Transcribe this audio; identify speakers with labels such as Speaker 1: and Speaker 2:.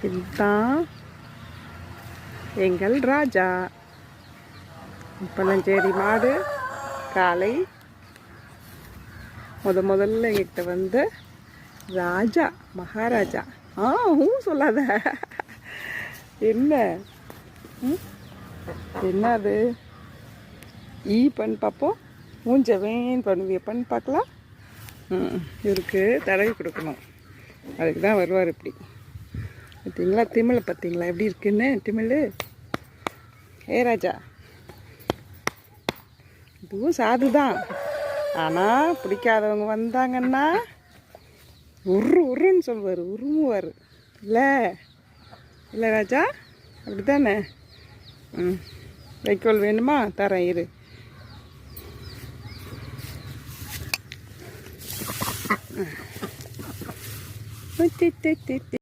Speaker 1: இதுதான் எங்கள் ராஜா. பழஞ்சேரி மாடு காலை முதல்ல என்கிட்ட வந்த ராஜா, மகாராஜா. சொல்லாத. என்ன அது பண்ணு பார்ப்போம். மூஞ்சவேன் பண்ணுவிய பண்ணு பார்க்கலாம். இவருக்கு தடவி கொடுக்கணும். அதுக்கு தான் வருவார் இப்படி. பார்த்தீங்களா திமிழை? பார்த்தீங்களா எப்படி இருக்குன்னு திமிழ்? ராஜா, இதுவும் சாது தான். ஆனால் பிடிக்காதவங்க வந்தாங்கன்னா உருன்னு சொல்லுவார், உருமுவார். இல்லை ராஜா, அப்படி தானே? வைக்கோல் வேணுமா? தரேன் இரு.